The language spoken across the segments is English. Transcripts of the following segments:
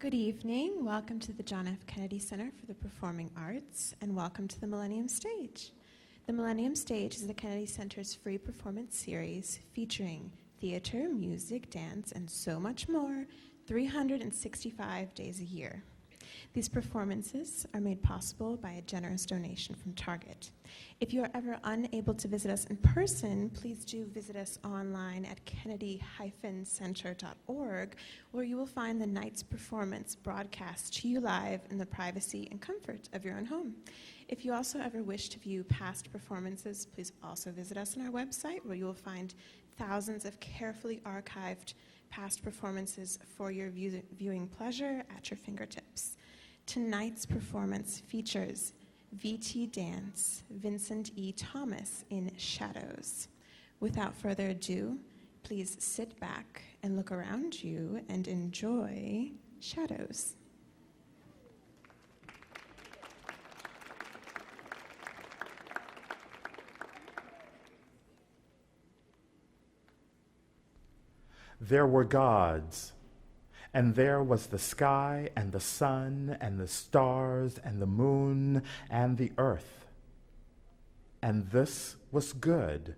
Good evening. Welcome to the John F. Kennedy Center for the Performing Arts, and welcome to the Millennium Stage. The Millennium Stage is the Kennedy Center's free performance series featuring theater, music, dance, and so much more 365 days a year. These performances are made possible by a generous donation from Target. If you are ever unable to visit us in person, please do visit us online at kennedy-center.org, where you will find the night's performance broadcast to you live in the privacy and comfort of your own home. If you also ever wish to view past performances, please also visit us on our website, where you will find thousands of carefully archived past performances for your viewing pleasure at your fingertips. Tonight's performance features VTDance, Vincent E. Thomas in Shadows. Without further ado, please sit back and look around you and enjoy Shadows. There were gods, and there was the sky and the sun and the stars and the moon and the earth. And this was good.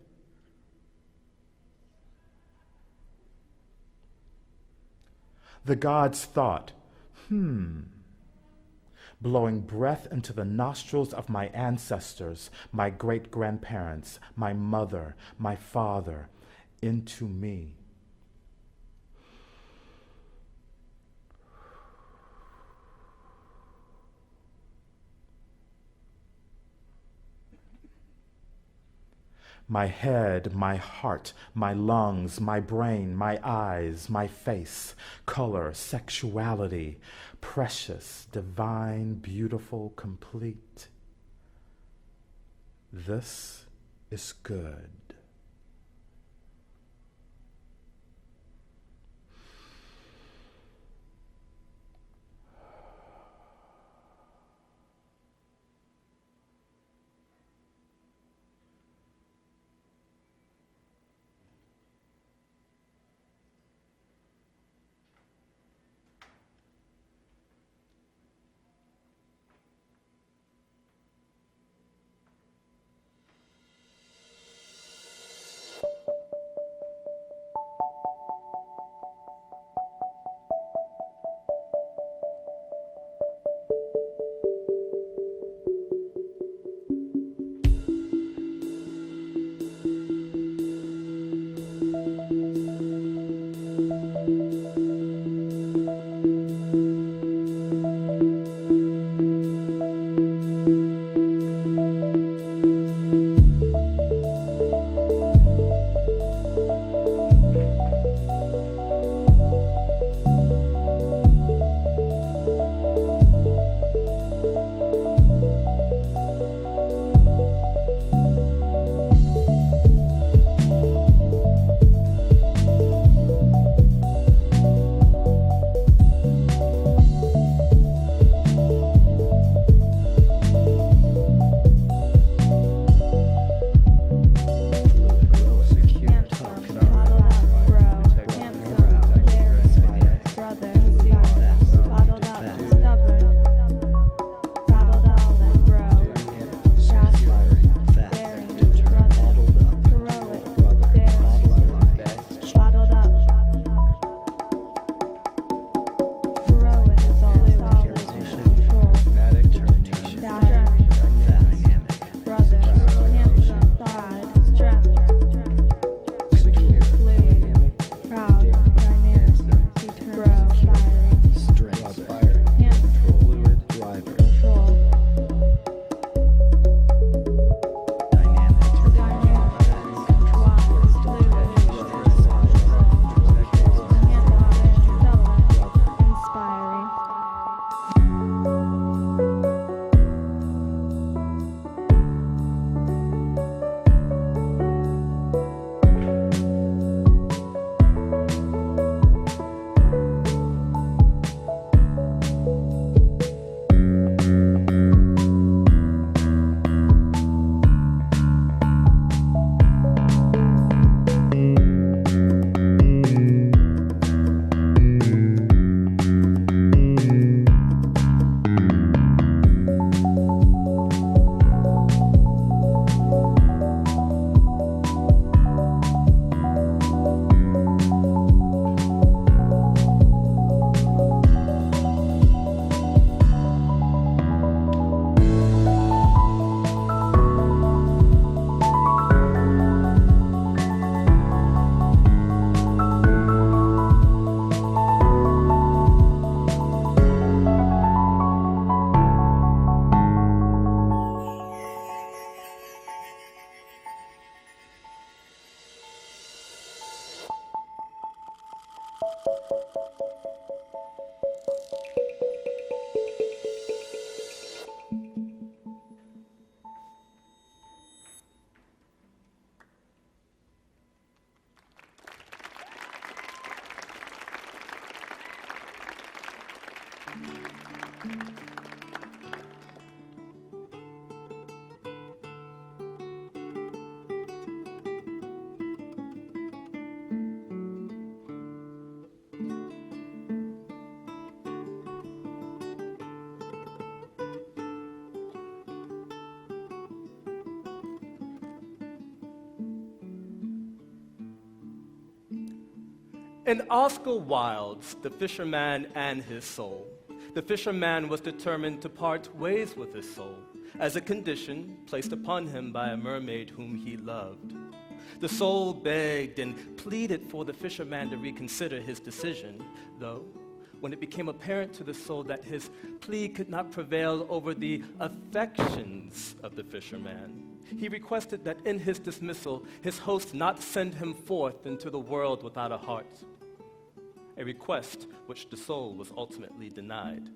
The gods thought, blowing breath into the nostrils of my ancestors, my great-grandparents, my mother, my father, into me. My head, my heart, my lungs, my brain, my eyes, my face, color, sexuality, precious, divine, beautiful, complete. This is good. In Oscar Wilde's The Fisherman and His Soul, the fisherman was determined to part ways with his soul as a condition placed upon him by a mermaid whom he loved. The soul begged and pleaded for the fisherman to reconsider his decision, though when it became apparent to the soul that his plea could not prevail over the affections of the fisherman, he requested that in his dismissal, his host not send him forth into the world without a heart, a request which the soul was ultimately denied.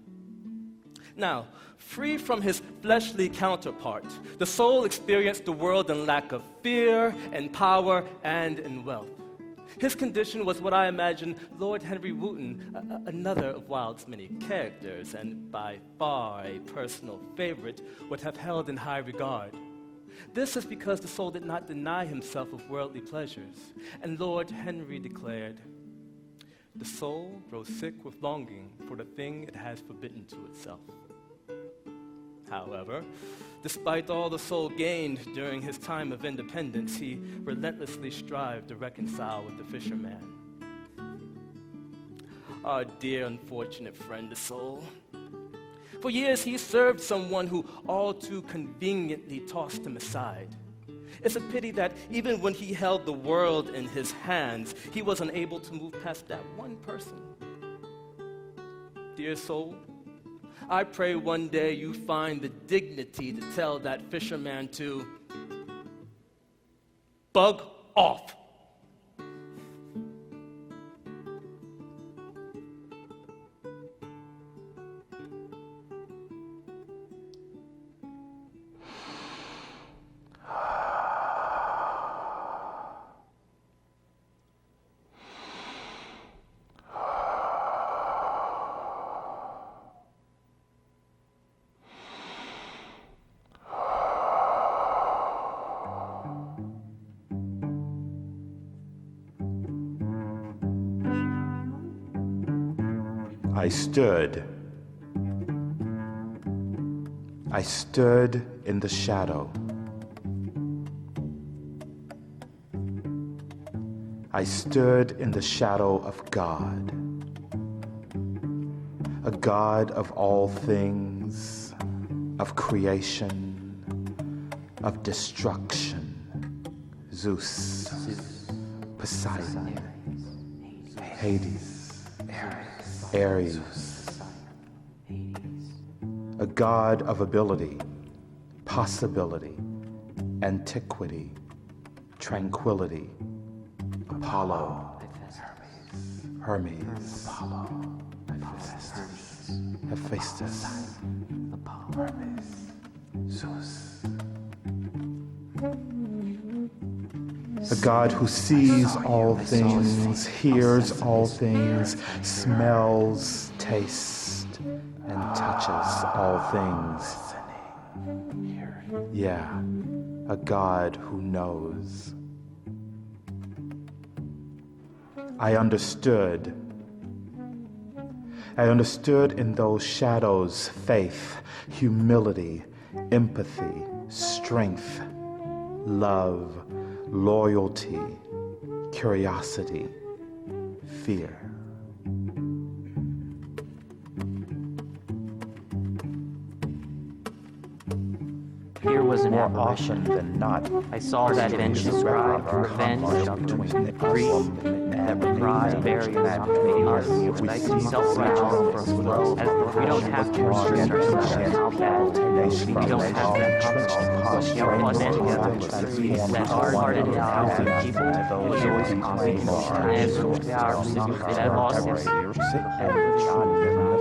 Now, free from his fleshly counterpart, the soul experienced the world in lack of fear and power and in wealth. His condition was what I imagine Lord Henry Wotton, another of Wilde's many characters, and by far a personal favorite, would have held in high regard. This is because the soul did not deny himself of worldly pleasures, and Lord Henry declared, "The soul grows sick with longing for the thing it has forbidden to itself." However, despite all the soul gained during his time of independence, he relentlessly strived to reconcile with the fisherman. Our dear unfortunate friend, the soul. For years he served someone who all too conveniently tossed him aside. It's a pity that even when he held the world in his hands, he was unable to move past that one person. Dear soul, I pray one day you find the dignity to tell that fisherman to bug off. I stood in the shadow. I stood in the shadow of God, a God of all things, of creation, of destruction, Zeus, Poseidon, Hades, Ares, a God of ability, possibility, antiquity, tranquility, Apollo, Hermes, Hephaestus, Hermes, Zeus. A God who sees all things, hears all things, smells, tastes, and touches all things. Yeah, a God who knows. I understood in those shadows faith, humility, empathy, strength, love, loyalty, curiosity, fear. Here Fear was an more apparition. often than not. I saw that vengeful cry for revenge, grief that reprised barriers between us. I see self-righteousness as we don't have to restrict ourselves how bad we don't have that confidence. We are one together, that hard-hearted and talented people always confident.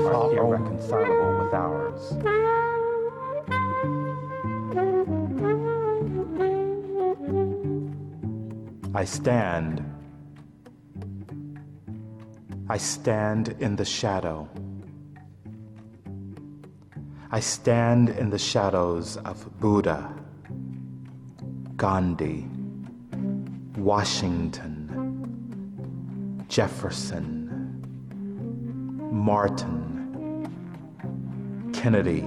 Are irreconcilable with ours. I stand in the shadow. I stand in the shadows of Buddha, Gandhi, Washington, Jefferson, Martin, Kennedy,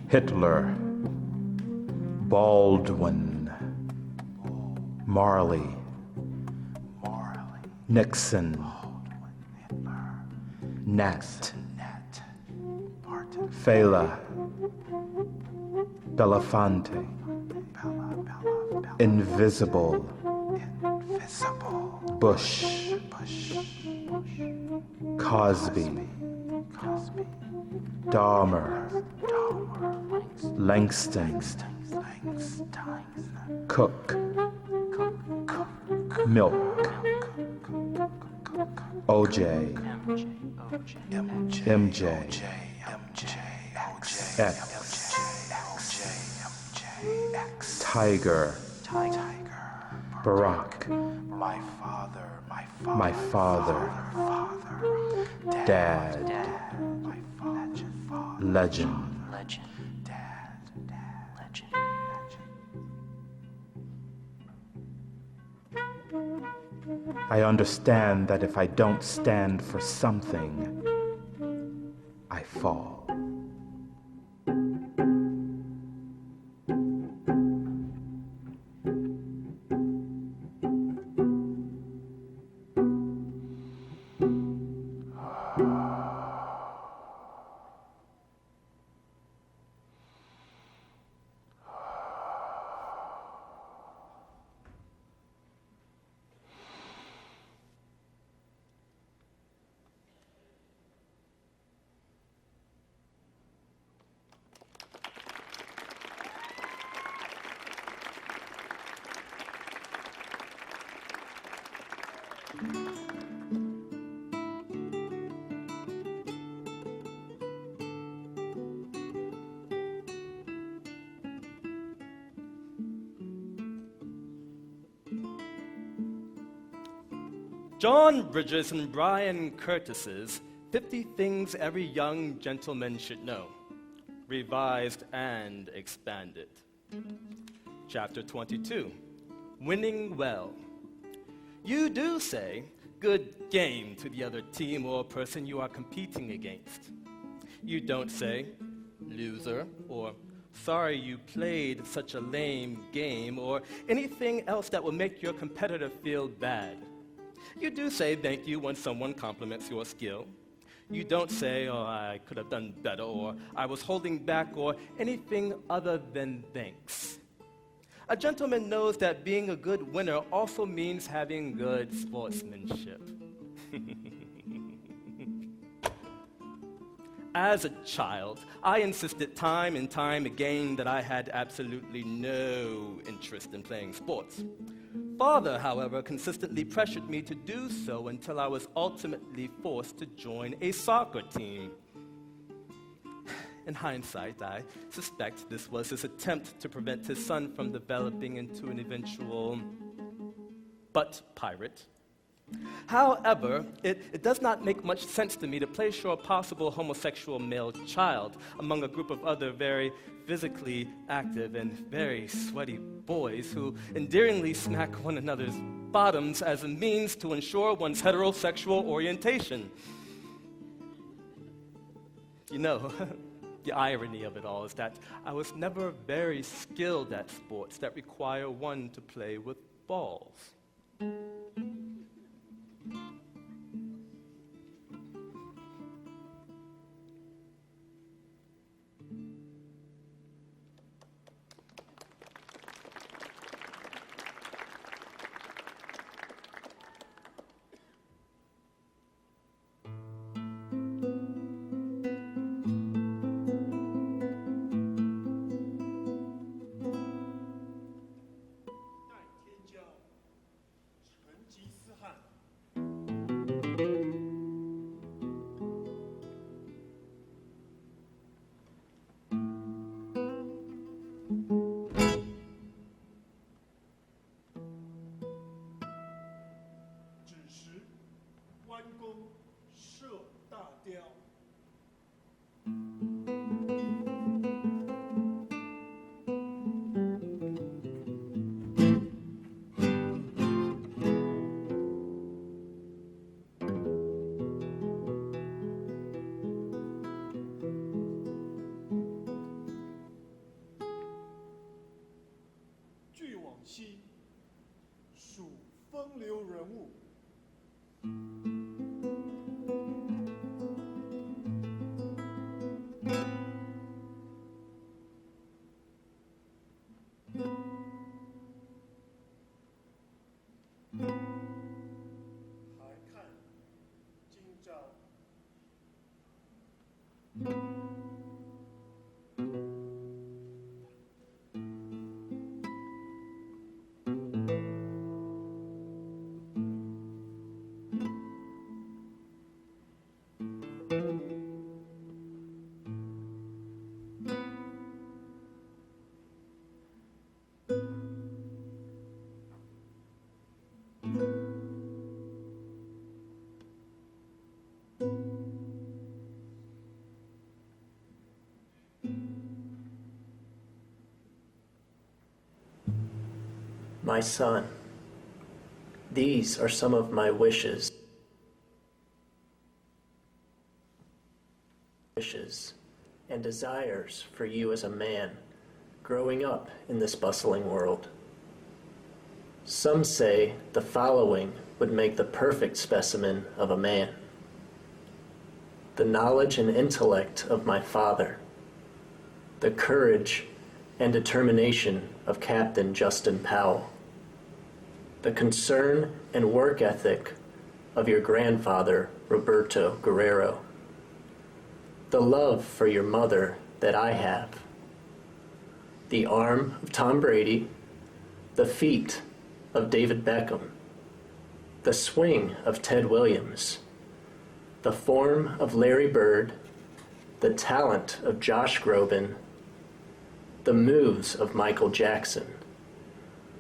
Hitler, Baldwin, Marley, Nixon, Nat, Fela, Belafonte, Invisible, Bush, Cosby, Dahmer, Langston, Cook, Milk, OJ, MJ, X, Tiger, Barack, my father, Dad, Legend. I understand that if I don't stand for something, I fall. John Bridges and Brian Curtis's 50 Things Every Young Gentleman Should Know, revised and expanded. Chapter 22, Winning Well. You do say, good game to the other team or person you are competing against. You don't say, loser, or sorry you played such a lame game, or anything else that will make your competitor feel bad. You do say thank you when someone compliments your skill. You don't say, oh, I could have done better, or I was holding back, or anything other than thanks. A gentleman knows that being a good winner also means having good sportsmanship. As a child, I insisted time and time again that I had absolutely no interest in playing sports. Father, however, consistently pressured me to do so until I was ultimately forced to join a soccer team. In hindsight, I suspect this was his attempt to prevent his son from developing into an eventual butt pirate. However, it does not make much sense to me to place your possible homosexual male child among a group of other very physically active and very sweaty boys who endearingly smack one another's bottoms as a means to ensure one's heterosexual orientation. You know, the irony of it all is that I was never very skilled at sports that require one to play with balls. 风流人物。还看今朝。My son, these are some of my wishes and desires for you as a man growing up in this bustling world. Some say the following would make the perfect specimen of a man: the knowledge and intellect of my father, the courage and determination of Captain Justin Powell, the concern and work ethic of your grandfather, Roberto Guerrero, the love for your mother that I have, the arm of Tom Brady, the feet of David Beckham, the swing of Ted Williams, the form of Larry Bird, the talent of Josh Groban, the moves of Michael Jackson,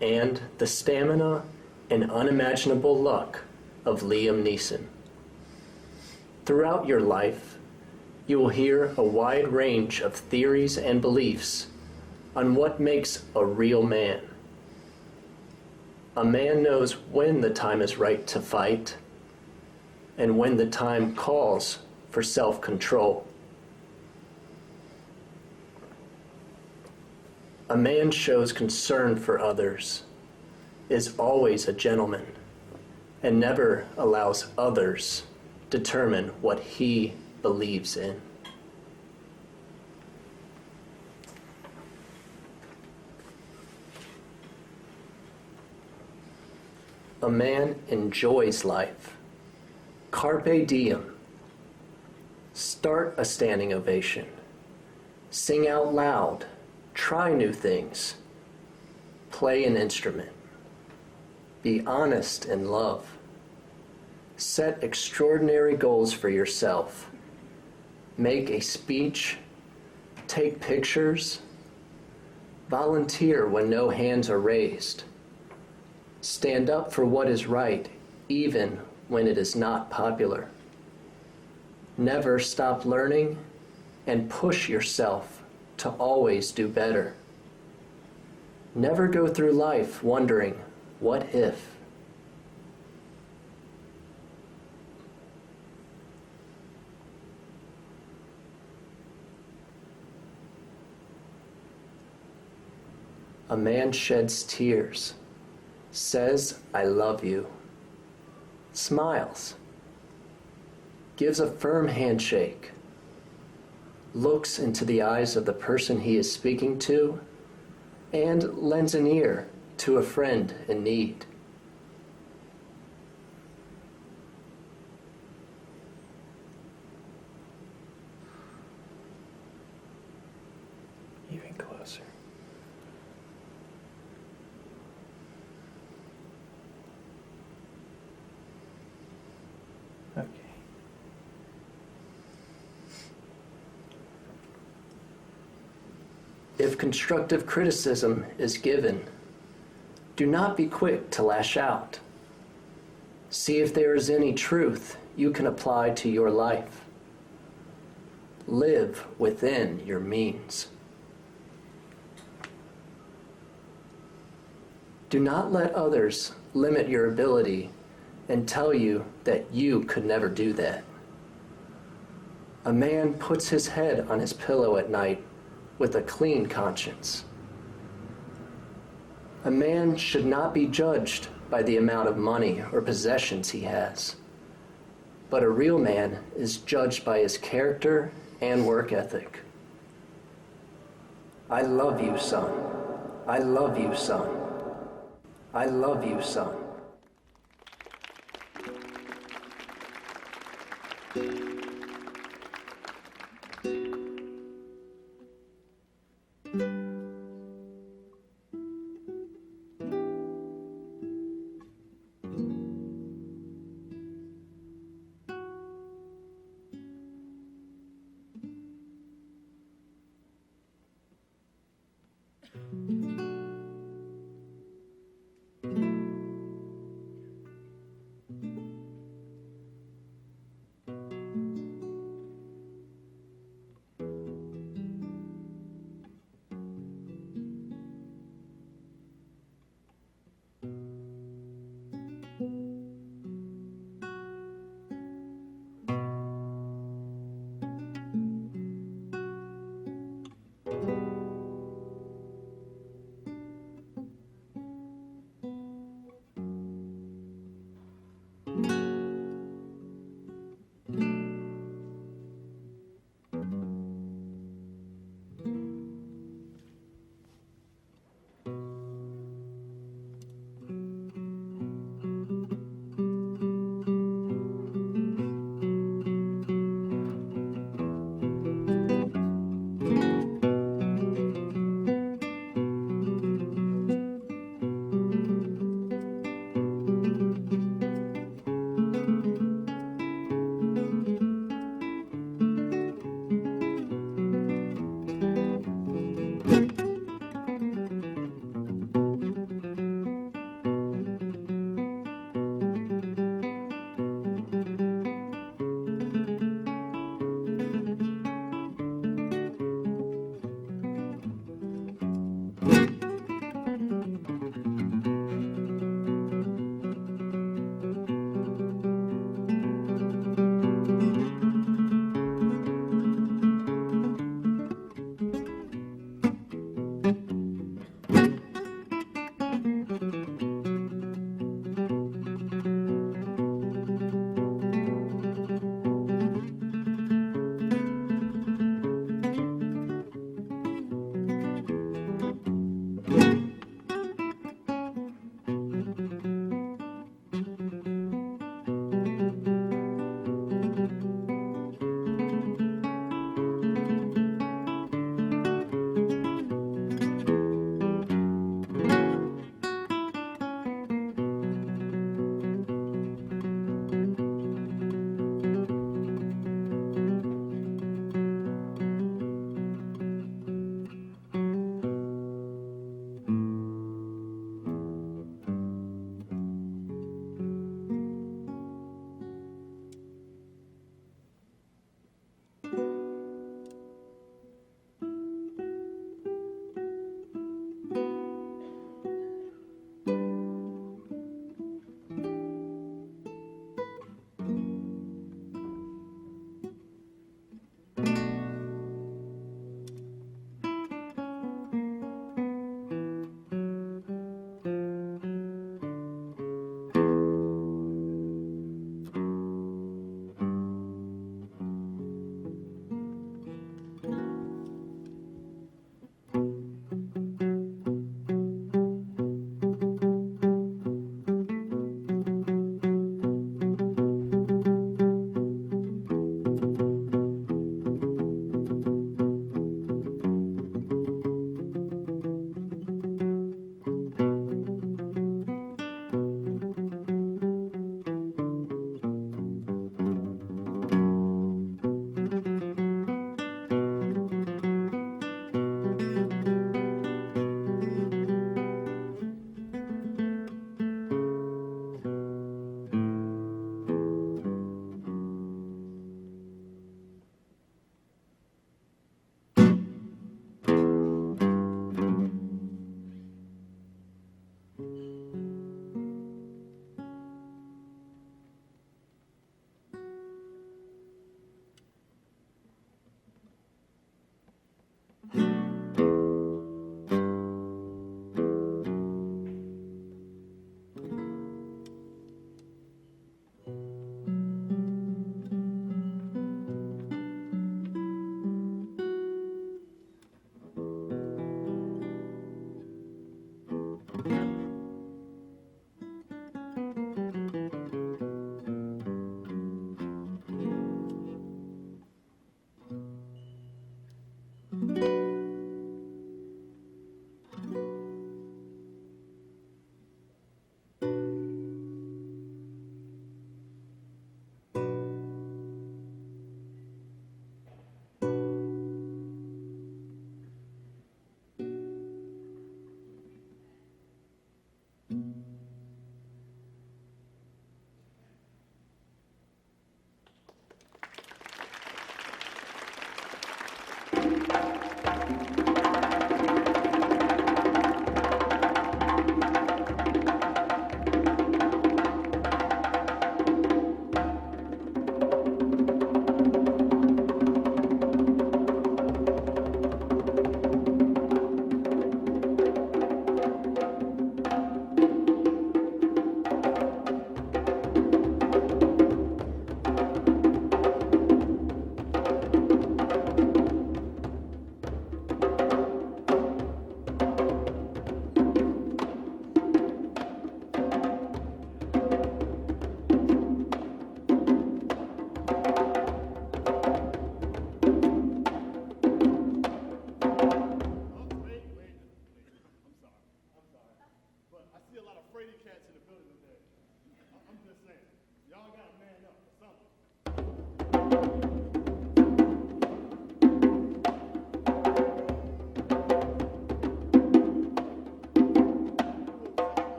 and the stamina and unimaginable luck of Liam Neeson. Throughout your life, you will hear a wide range of theories and beliefs on what makes a real man. A man knows when the time is right to fight and when the time calls for self-control. A man shows concern for others, is always a gentleman, and never allows others determine what he believes in. A man enjoys life. Carpe diem. Start a standing ovation. Sing out loud. Try new things. Play an instrument. Be honest in love. Set extraordinary goals for yourself. Make a speech. Take pictures. Volunteer when no hands are raised. Stand up for what is right, even when it is not popular. Never stop learning and push yourself to always do better. Never go through life wondering, what if? A man sheds tears, says, I love you, smiles, gives a firm handshake, looks into the eyes of the person he is speaking to, and lends an ear to a friend in need. Even closer. Okay. If constructive criticism is given, do not be quick to lash out. See if there is any truth you can apply to your life. Live within your means. Do not let others limit your ability and tell you that you could never do that. A man puts his head on his pillow at night with a clean conscience. A man should not be judged by the amount of money or possessions he has. But a real man is judged by his character and work ethic. I love you, son. I love you, son. I love you, son.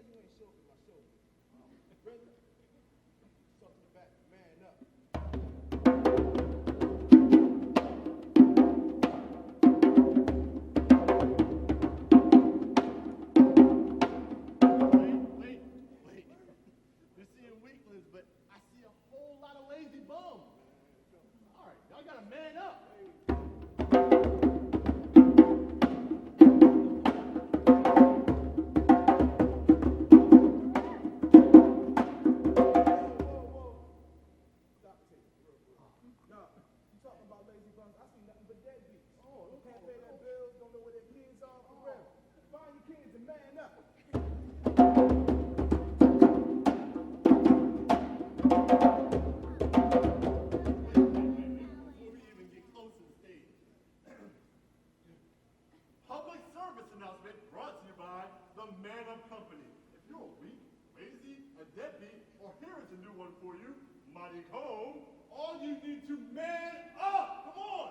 you ain't showing my shoulder? Brother, start to the back, man up. Wait. You're seeing weaklings, but I see a whole lot of lazy bums. All right, y'all gotta man up. Public service announcement brought to you by the Man Up Company. If you're weak, lazy, a deadbeat, or here is a new one for you, mighty home, all you need to man up. Come on.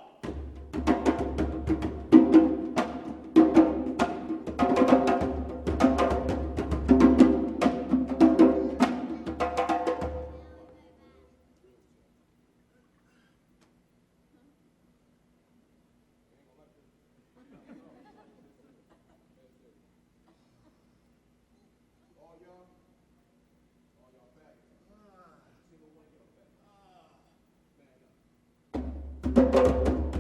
All y'all back. Single one, y'all back. Man up.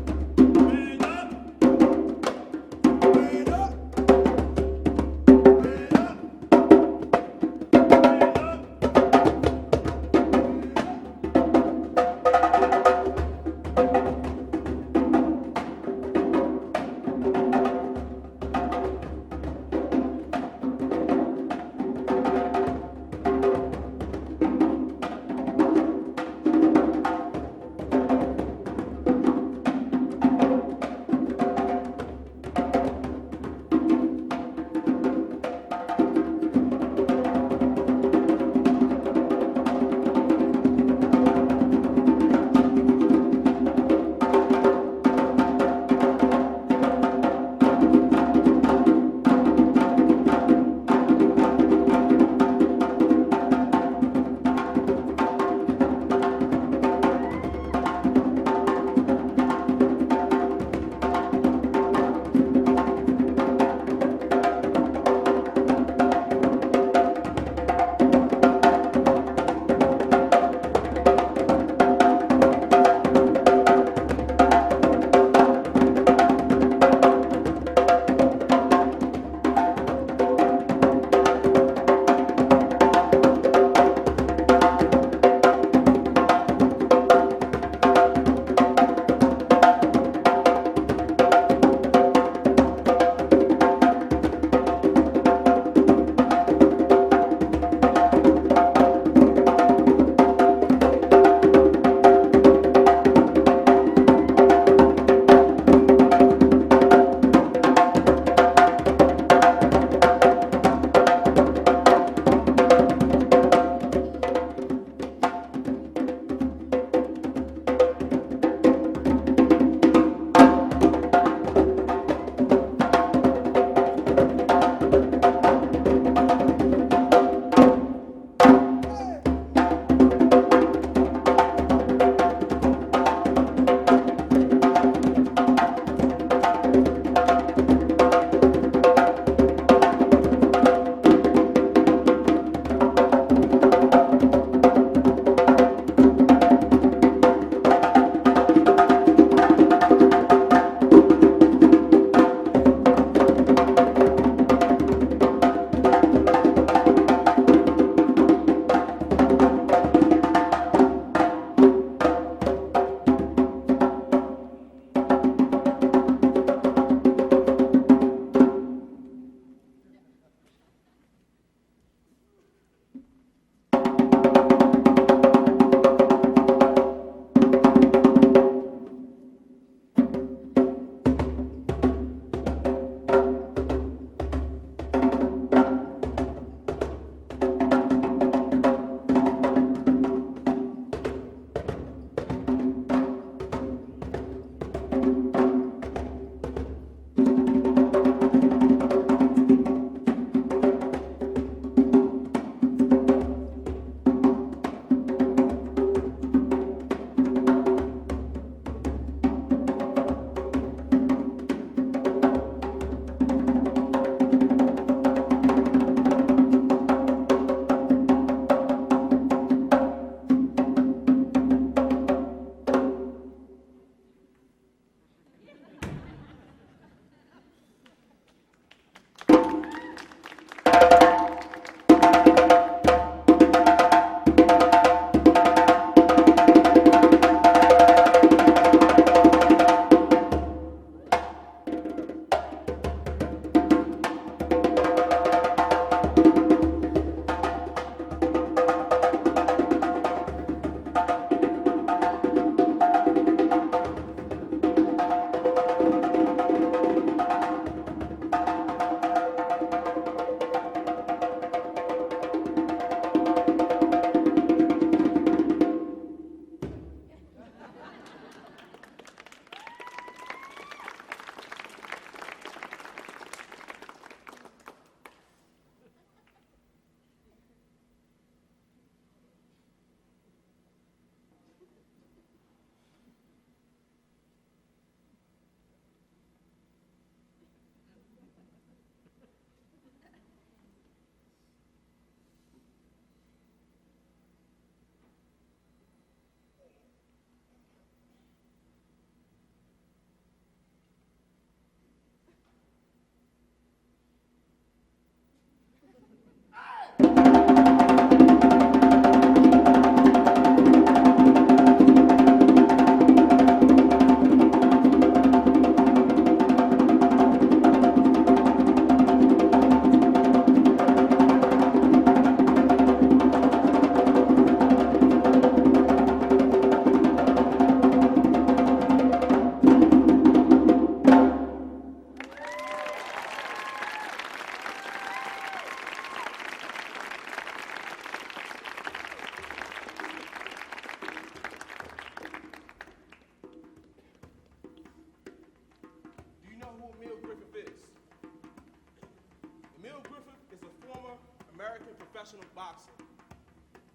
a former American professional boxer,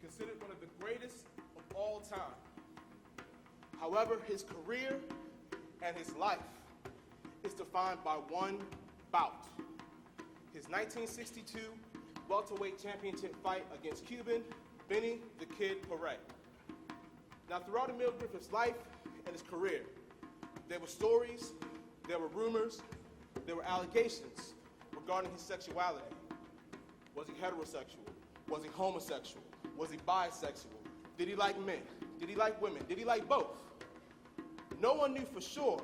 considered one of the greatest of all time. However, his career and his life is defined by one bout. His 1962 welterweight championship fight against Cuban Benny the Kid Paret. Now, throughout Emil Griffith's life and his career, there were stories, there were rumors, there were allegations regarding his sexuality. Was he heterosexual? Was he homosexual? Was he bisexual? Did he like men? Did he like women? Did he like both? No one knew for sure,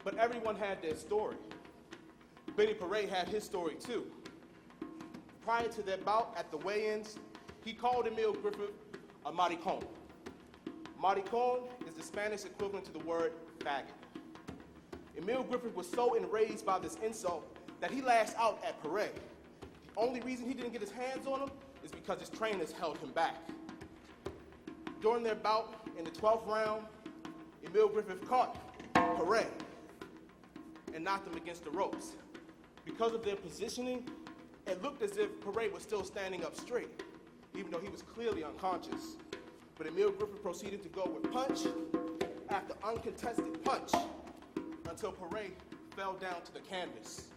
but everyone had their story. Benny Paret had his story too. Prior to their bout at the weigh-ins, he called Emil Griffith a maricón. Maricón is the Spanish equivalent to the word faggot. Emil Griffith was so enraged by this insult that he lashed out at Paret. The only reason he didn't get his hands on him is because his trainers held him back. During their bout, in the 12th round, Emil Griffith caught Paret and knocked him against the ropes. Because of their positioning, it looked as if Paret was still standing up straight, even though he was clearly unconscious. But Emil Griffith proceeded to go with punch after uncontested punch until Paret fell down to the canvas.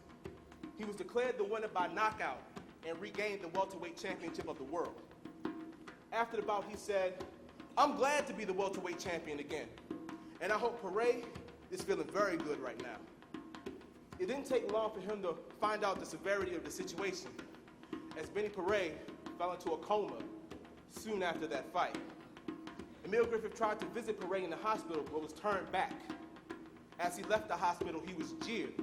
He was declared the winner by knockout and regained the welterweight championship of the world. After the bout, he said, "I'm glad to be the welterweight champion again, and I hope Paret is feeling very good right now." It didn't take long for him to find out the severity of the situation, as Benny Paret fell into a coma soon after that fight. Emil Griffith tried to visit Paret in the hospital, but was turned back. As he left the hospital, he was jeered.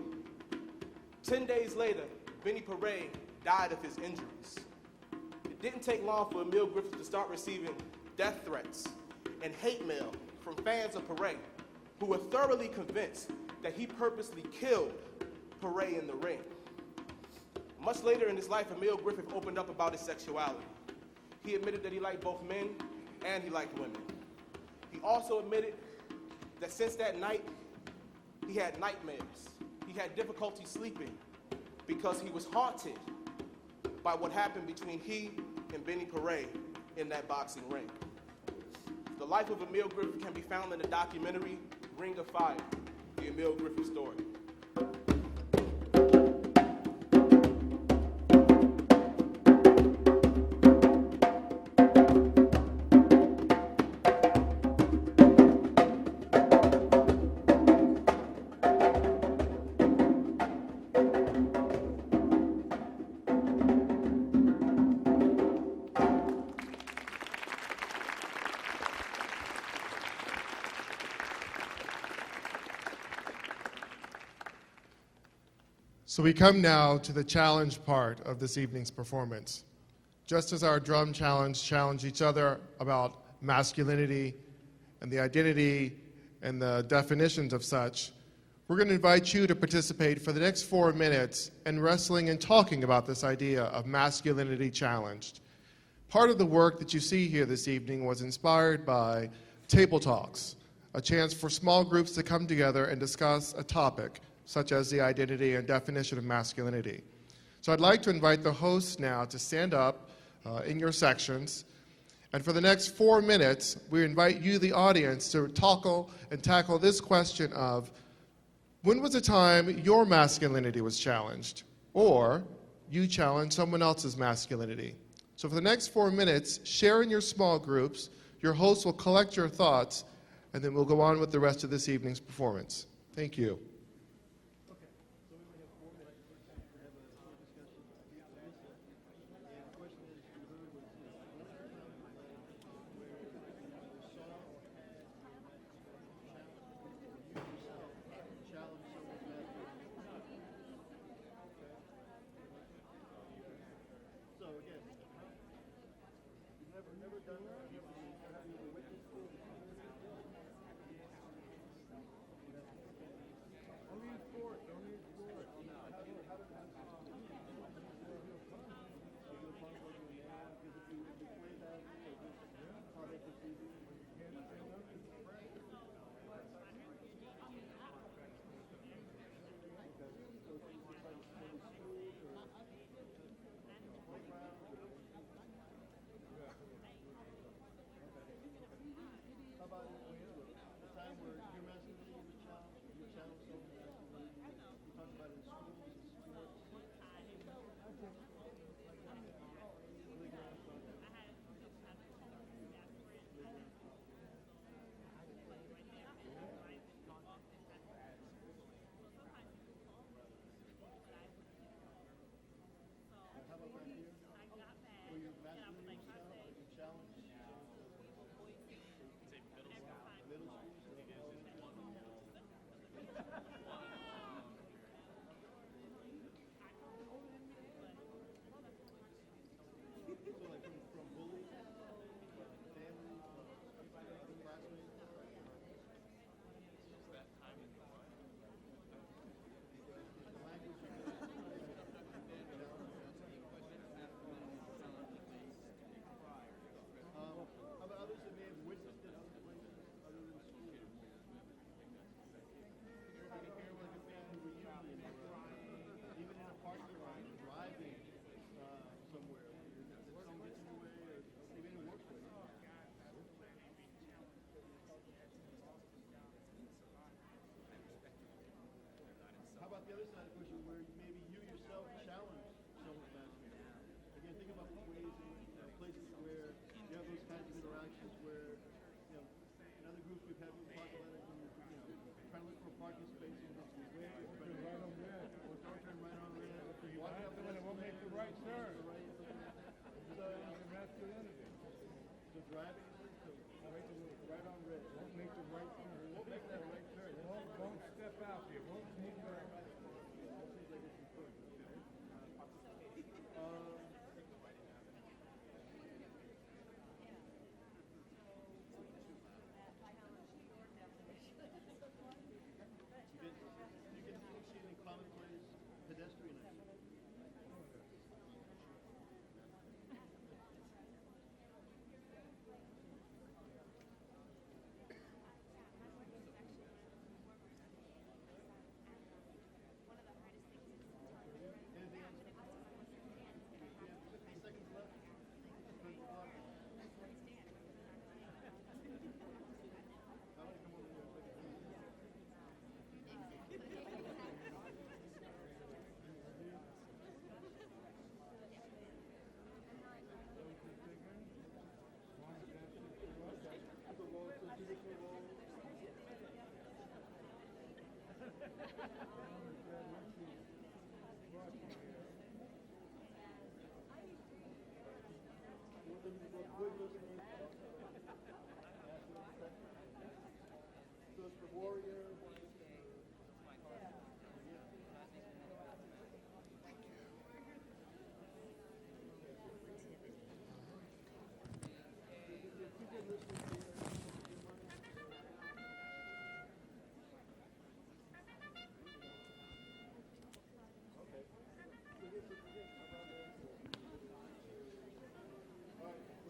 10 days later, Benny Paret died of his injuries. It didn't take long for Emil Griffith to start receiving death threats and hate mail from fans of Paret, who were thoroughly convinced that he purposely killed Paret in the ring. Much later in his life, Emil Griffith opened up about his sexuality. He admitted that he liked both men and he liked women. He also admitted that since that night, he had nightmares. He had difficulty sleeping because he was haunted by what happened between he and Benny Paret in that boxing ring. The life of Emil Griffith can be found in the documentary Ring of Fire, the Emil Griffith story. So we come now to the challenge part of this evening's performance. Just as our drum challenge each other about masculinity and the identity and the definitions of such, we're going to invite you to participate for the next 4 minutes in wrestling and talking about this idea of masculinity challenged. Part of the work that you see here this evening was inspired by Table Talks, a chance for small groups to come together and discuss a topic, such as the identity and definition of masculinity. So I'd like to invite the hosts now to stand up in your sections. And for the next 4 minutes, we invite you, the audience, to tackle this question of, when was the time your masculinity was challenged? Or you challenged someone else's masculinity? So for the next 4 minutes, share in your small groups. Your hosts will collect your thoughts, and then we'll go on with the rest of this evening's performance. Thank you.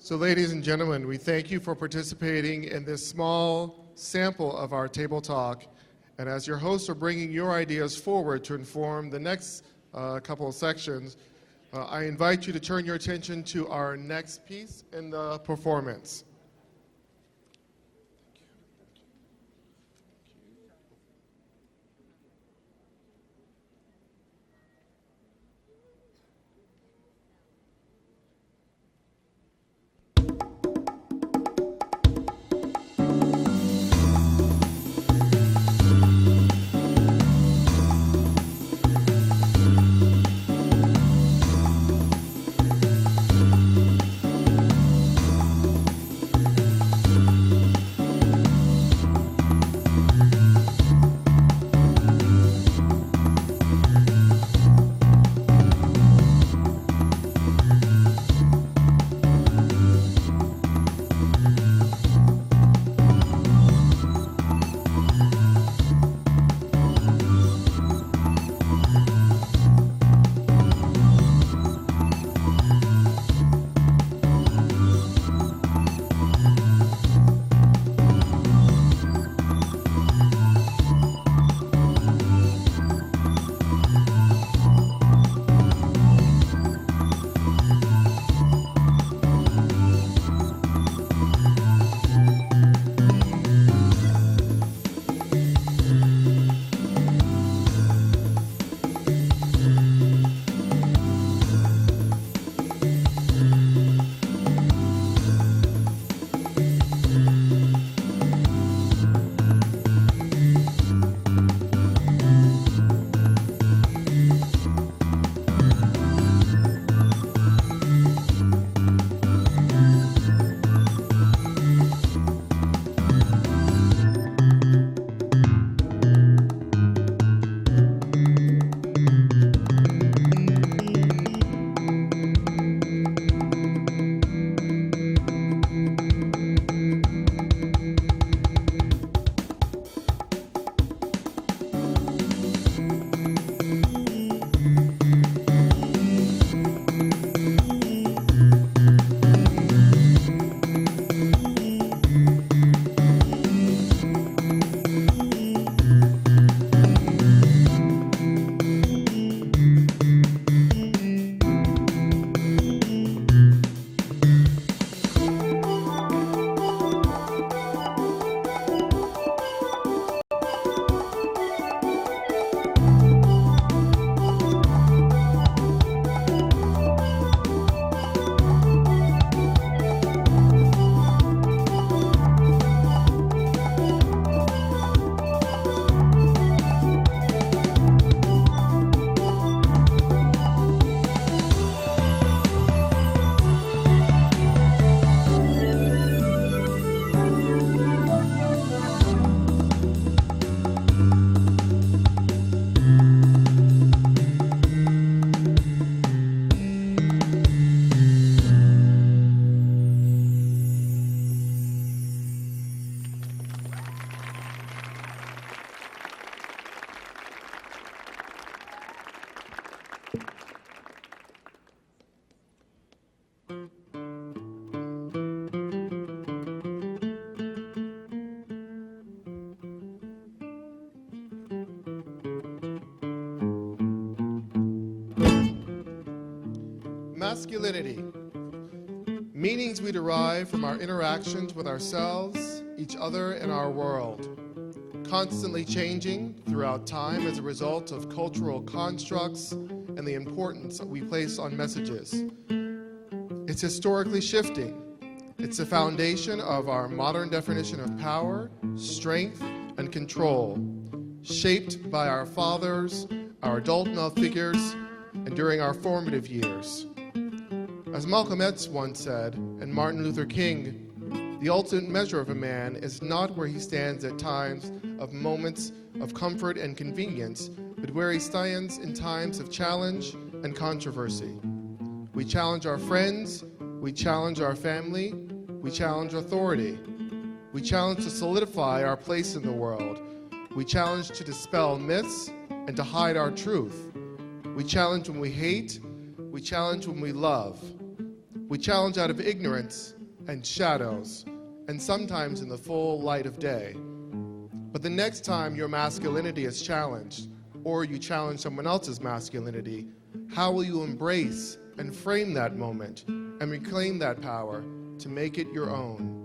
So ladies and gentlemen, we thank you for participating in this small sample of our table talk. And as your hosts are bringing your ideas forward to inform the next couple of sections, I invite you to turn your attention to our next piece in the performance. Masculinity. Meanings we derive from our interactions with ourselves, each other, and our world. Constantly changing throughout time as a result of cultural constructs and the importance we place on messages. It's historically shifting. It's the foundation of our modern definition of power, strength, and control, shaped by our fathers, our adult male figures, and during our formative years. As Malcolm X once said, and Martin Luther King, the ultimate measure of a man is not where he stands at times of moments of comfort and convenience, but where he stands in times of challenge and controversy. We challenge our friends, we challenge our family, we challenge authority. We challenge to solidify our place in the world. We challenge to dispel myths and to hide our truth. We challenge when we hate, we challenge when we love. We challenge out of ignorance and shadows, and sometimes in the full light of day. But the next time your masculinity is challenged, or you challenge someone else's masculinity, how will you embrace and frame that moment and reclaim that power to make it your own?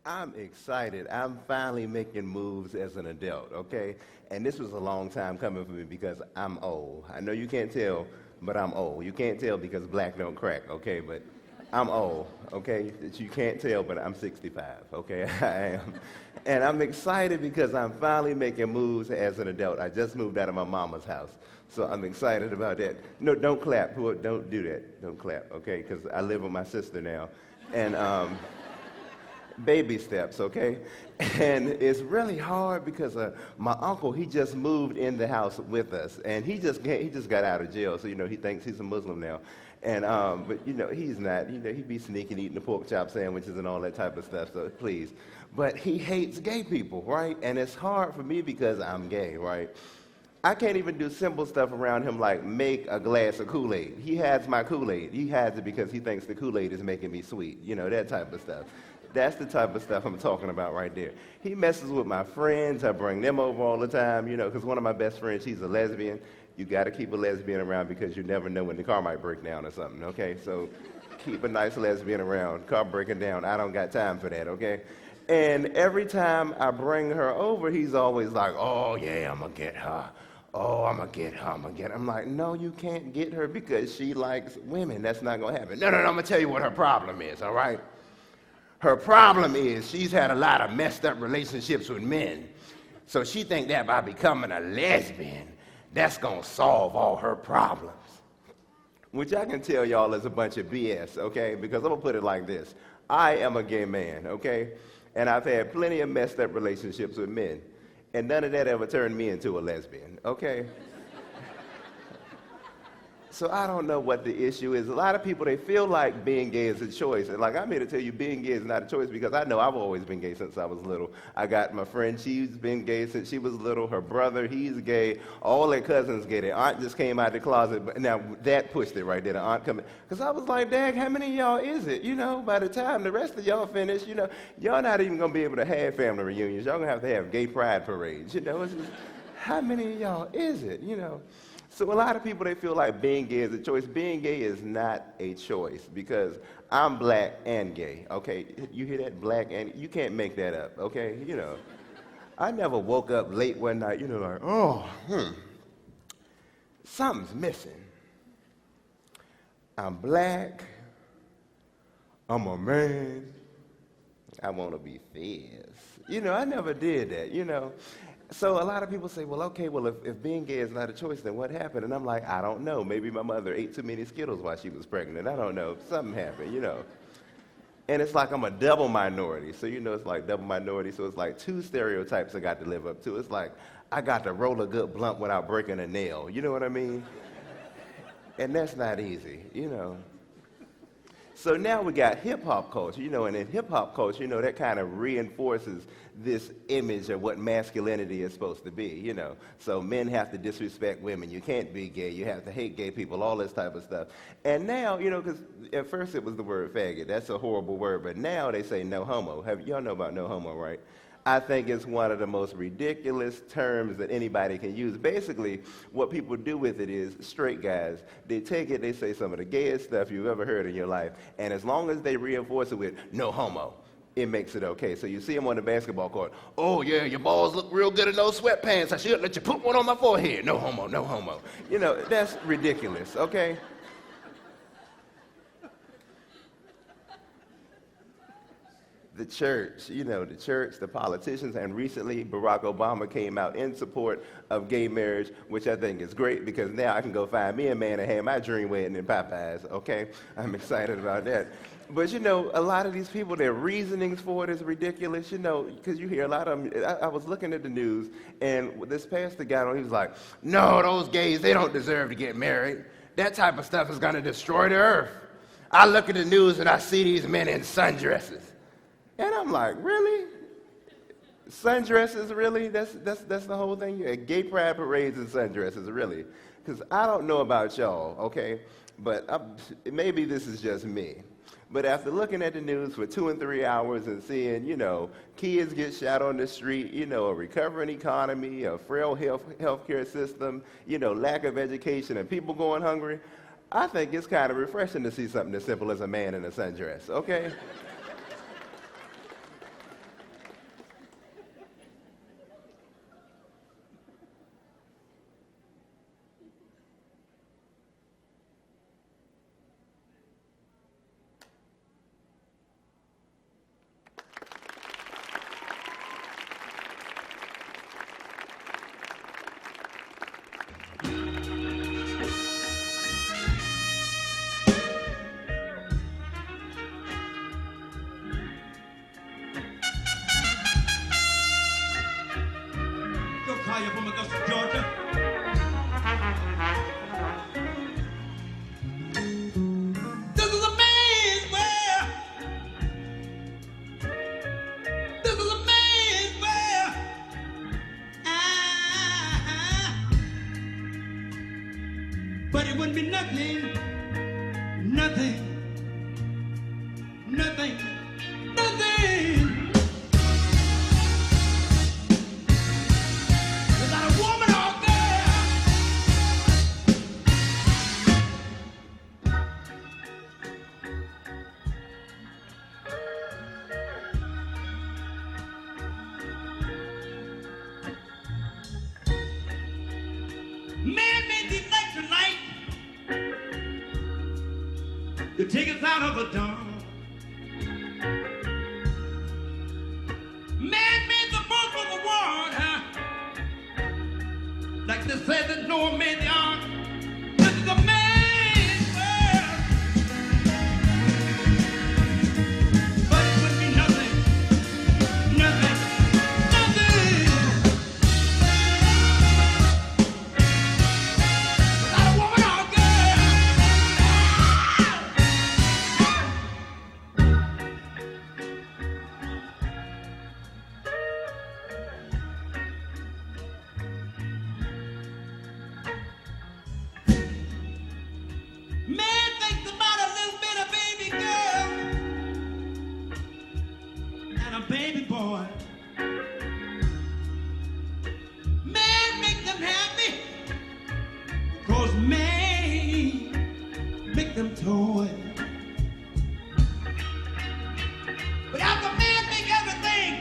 I'm excited. I'm finally making moves as an adult, okay? And this was a long time coming for me because I'm old. I know you can't tell, but I'm old. You can't tell because black don't crack, okay? But I'm old, okay? You can't tell, but I'm 65, okay? I am. And I'm excited because I'm finally making moves as an adult. I just moved out of my mama's house, so I'm excited about that. No, don't clap. Don't do that. Don't clap, okay? Because I live with my sister now. And, baby steps, okay? And it's really hard because my uncle, he just moved in the house with us, and he just got out of jail, so, he thinks he's a Muslim now. And, but, he's not. He be sneaking, eating the pork chop sandwiches and all that type of stuff, so please. But he hates gay people, right? And it's hard for me because I'm gay, right? I can't even do simple stuff around him like make a glass of Kool-Aid. He has my Kool-Aid. He has it because he thinks the Kool-Aid is making me sweet, that type of stuff. That's the type of stuff I'm talking about right there. He messes with my friends. I bring them over all the time, because one of my best friends, she's a lesbian. You got to keep a lesbian around because you never know when the car might break down or something, okay? So keep a nice lesbian around. Car breaking down, I don't got time for that, okay? And every time I bring her over, he's always like, oh, yeah, I'm going to get her. Oh, I'm going to get her. I'm like, no, you can't get her because she likes women. That's not going to happen. No, I'm going to tell you what her problem is, all right? Her problem is she's had a lot of messed up relationships with men. So she thinks that by becoming a lesbian, that's gonna solve all her problems. Which I can tell y'all is a bunch of BS, okay? Because I'm gonna put it like this. I am a gay man, okay? And I've had plenty of messed up relationships with men. And none of that ever turned me into a lesbian, okay? So I don't know what the issue is. A lot of people, they feel like being gay is a choice. And like I'm here to tell you, being gay is not a choice because I know I've always been gay since I was little. I got my friend, she's been gay since she was little. Her brother, he's gay. All their cousins gay. Their aunt just came out the closet. But now that pushed it right there, the aunt coming. Because I was like, Dad, how many of y'all is it? You know, by the time the rest of y'all finish, you know, y'all not even going to be able to have family reunions. Y'all going to have gay pride parades. You know, it's just, how many of y'all is it? You know. So a lot of people, they feel like being gay is a choice. Being gay is not a choice because I'm black and gay, okay? You hear that, black and, you can't make that up, okay? You know, I never woke up late one night, you know, like, something's missing. I'm black, I'm a man, I want to be fierce. You know, I never did that, you know. So a lot of people say, well, okay, well, if being gay is not a choice, then what happened? And I'm like, I don't know. Maybe my mother ate too many Skittles while she was pregnant. I don't know. Something happened, you know. And it's like I'm a double minority. So, you know, it's like double minority. So it's like two stereotypes I got to live up to. It's like I got to roll a good blunt without breaking a nail. You know what I mean? And that's not easy, you know. So now we got hip-hop culture, you know, and in hip-hop culture, you know, that kind of reinforces this image of what masculinity is supposed to be, you know. So men have to disrespect women. You can't be gay. You have to hate gay people, all this type of stuff. And now, you know, because at first it was the word faggot. That's a horrible word, but now they say no homo. Y'all know about no homo, right? I think it's one of the most ridiculous terms that anybody can use. Basically, what people do with it is, straight guys, they take it, they say some of the gayest stuff you've ever heard in your life, and as long as they reinforce it with no homo, it makes it okay. So you see them on the basketball court, oh yeah, your balls look real good in those sweatpants, I should let you put one on my forehead. No homo, no homo. You know, that's ridiculous, okay? The church, you know, the church, the politicians, and recently Barack Obama came out in support of gay marriage, which I think is great because now I can go find me a man and have my dream wedding in Popeyes, okay? I'm excited about that. But, you know, a lot of these people, their reasonings for it is ridiculous, you know, because you hear a lot of them. I was looking at the news, and this pastor got on, he was like, no, those gays, they don't deserve to get married. That type of stuff is going to destroy the earth. I look at the news and I see these men in sundresses. And I'm like, really? Sundresses, really? That's the whole thing? Gay pride parades and sundresses, really? Because I don't know about y'all, okay? But maybe this is just me. But after looking at the news for 2 and 3 hours and seeing, you know, kids get shot on the street, you know, a recovering economy, a frail healthcare system, you know, lack of education, and people going hungry, I think it's kind of refreshing to see something as simple as a man in a sundress, okay? From Augusta, Georgia. This is a man's world. This is a man's world. But it wouldn't be nothing, nothing, nothing, nothing. To take us out of a dawn. Man made the most of the world, huh? Like they said that no know a man they are. This is a man's world. But it would be nothing, nothing, nothing without a woman or a girl. Man thinks about a little bit of baby girl and a baby boy. Man make them happy because man make them toy. But after man make everything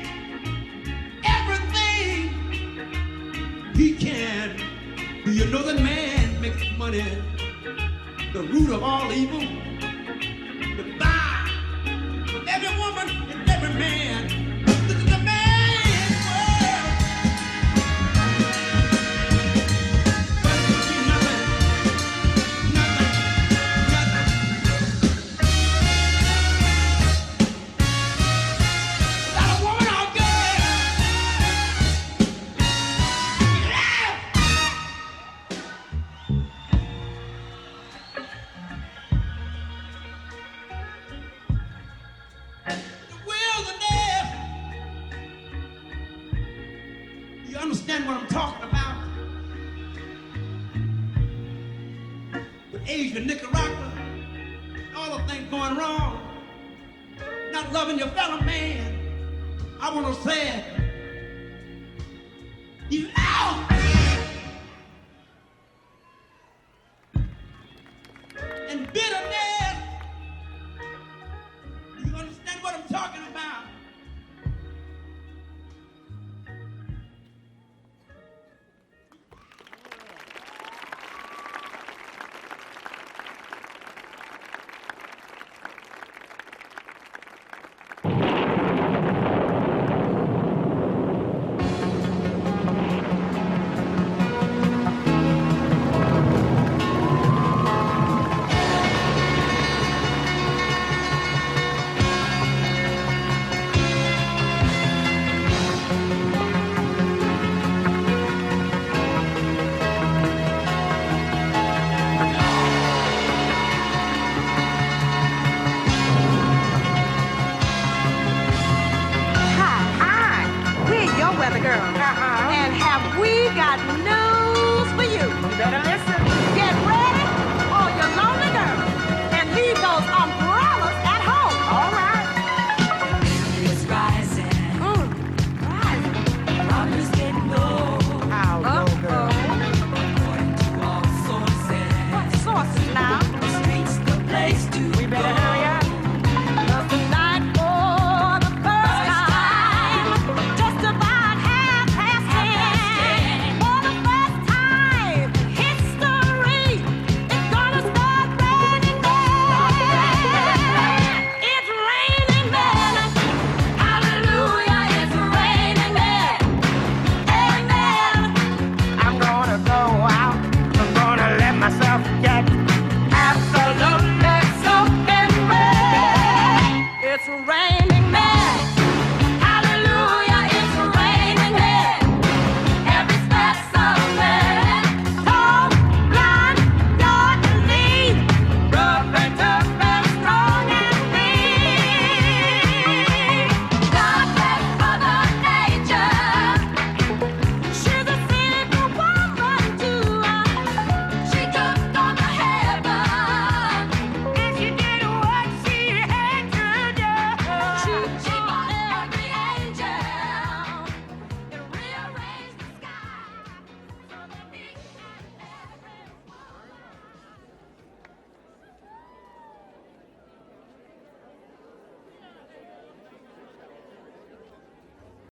he can, do you know that man makes money? The root of all evil, the buy of every woman and every man. This is a man's world. But it would be nothing, nothing, nothing without a woman or a girl. Yeah! Wilderness. You understand what I'm talking about? With Asia, Nicaragua, all the things going wrong, not loving your fellow man. I want to say, you out. And bitterness.